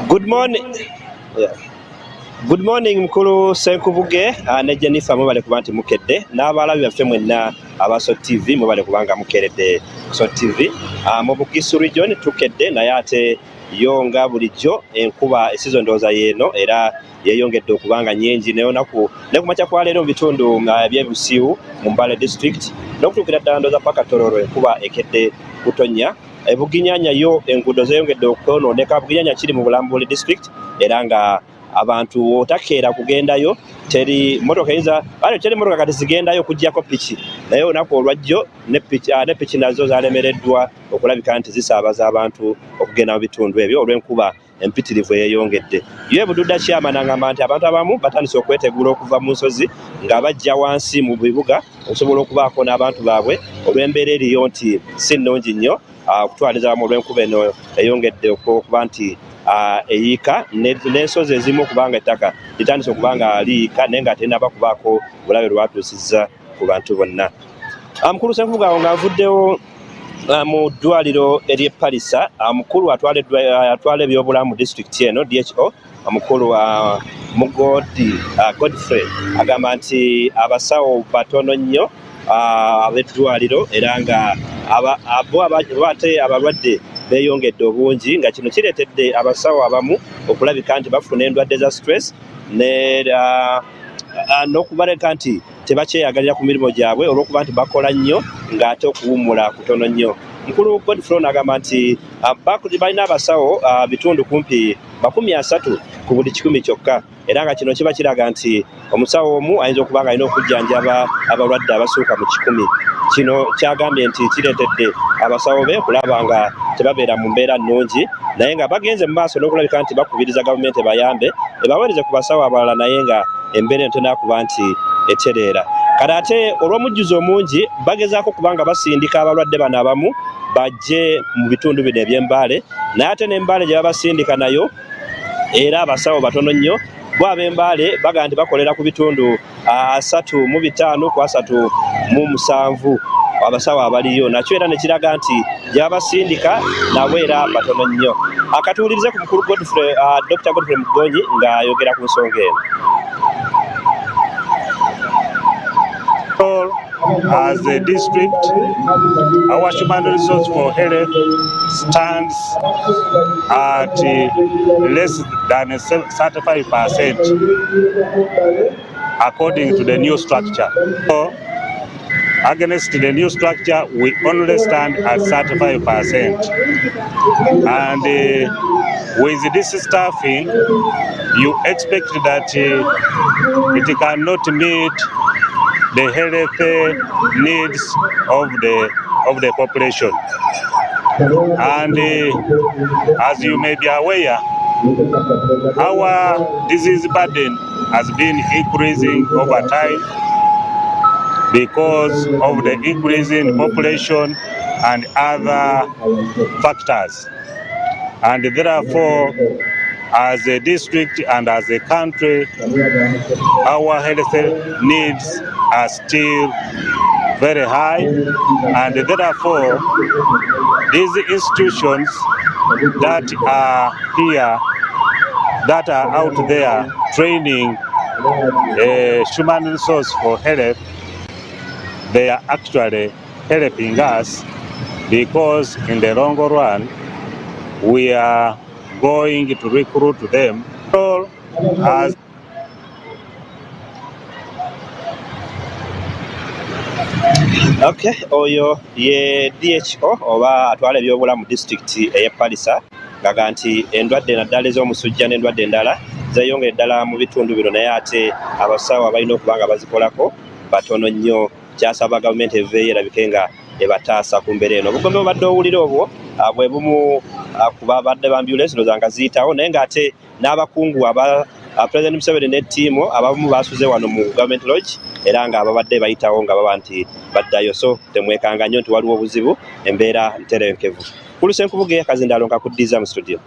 Good morning. Yeah. Good morning mukulu Senkubuge ne Jennifer mubale kuba nti mukedde n'abalabi baffe mwenna abaso TV mubale kubanga mukeredde so TV mu Bukisu region tukedde naye ate yonga bulijjo enkuba esizo ndooza yeeno era yeyongedde okubanga nnyingi ne kumakya kwa leero mu bitundu by'Ebusiiwu mu Mbale district n'okutuukira ddala ndooza paka Tororo enkuba ekedde kutonnya. Buginyanya yo enguudo zeeyongedde okwonooneka. Buginyanya kiri mu Bulambuli district era nga abantu otakeera kugendayo teri motoka kati zigendayo kujjako piki naye olunaku olwajjo ne piki nazo zalemereddwa okulabika nti zisaabaza abantu okugenda mu bitundu ebyo olw'enkuba empitirivu eyeyongedde. Ye Bududda Chairman agamba nti abantu abamu batandise okwetegula okuva mu nsozi nga bajja wansi mu bibuga okusobola okubaako n'abantu baabwe olw'embeera eriyo nti si nnungi nnyo okutwaliza wamu olw'enkuba eno eyongedde okuba nti eyiika n'ensozi ezimu okubanga ettaka litandise okubanga liyiika naye nga tenaba kubaako bulabe lwatuusizza ku bantu bonna. Mukulu Senkubuge awo ng'avuddewo mu ddwaliro ery'e Pallisa, mukulu atwala ebyobulamu mu disitulikiti eno DHO omukulu Godfrey agamba nti abasawo batono nnyo ab'eddwaliro era nga ate abalwadde beeyongedde obungi nga kino kireetedde abasawo abamu okulabika nti bafuna endwadde za stress n'okubaleka nti tebakyeyagalira ku mirimu gyabwe olw'okuba nti bakola nnyo ng'ate okuwummula kutono nnyo. Mukulu Godfrey agamba nti balina abasawo bitundu kumpi 30 ku buli 100 kyokka era nga kino kiba kiraga nti omusawo omu ayinza okuba nga alina okujjanjaba abalwadde abasuuka mu 100. Kino kyagambye nti kireetedde abasawo be kulaba nga tebabeera mu mbeera nnungi naye nga bagenze mu maaso n'okulabika nti bakubiriza gavumenti ebayambe ebaweereze ku basawo abalala naye nga embeera eno tenaakuba nti etereera. Kati ate olw'omujjuzo omungi bagezaako kubanga basindika abalwadde bano abamu bajje mu bitundu bino eby'Embale naye ate n'Embale gye babasindika nayo era abasawo batono nnyo bo ab'Embale baga nti bakolera ku bitundu 35 ku 37 abasawo abaliyo nakyo era ne kiraga nti gyabasindika nabo era batono nnyo. Akatuulirize ku mukulu Dr. Godfrey Mugonyi ng'ayogera ku nsonga eno. As a district, our human resource for health stands at less than 35% according to the new structure. So, against the new structure, we only stand at 35%. And with this staffing, you expect that it cannot meet the health needs of the population. And as you may be aware, our disease burden has been increasing over time because of the increasing population and other factors. And therefore, as a district and as a country, our health needs are still very high, and therefore these institutions that are here, that are out there training human resource for health, they are actually helping us because in the long run we are going to recruit them as Okay, oyo ye DHO oba atwala ebyobulamu disitulikiti ey'e Pallisa gaga nti endwadde naddala ez'omusujja n'endwadde endala zeeyongera ddala mu bitundu bino naye ate abasawo abalina okuba nga bazikolako batono nnyo. Kyasaba gavumenti eveeyo erabike nga ebataasa ku mbeera eno. Obugombe obadde owulira obwo bwe bumu ku babadde ba ambulance ndowooza nga ziyitawo naye ng'ate n'abakungu President Museveni ne ttiimu abamu baasuze wano mu Government Lodge era nga ababadde bayitawo nga baba nti baddayo, so temwekanga nnyo nti waliwo obuzibu, embeera nterenkevu. Kulu Senkubuge Kazindaalo nkakuddiza mu studio.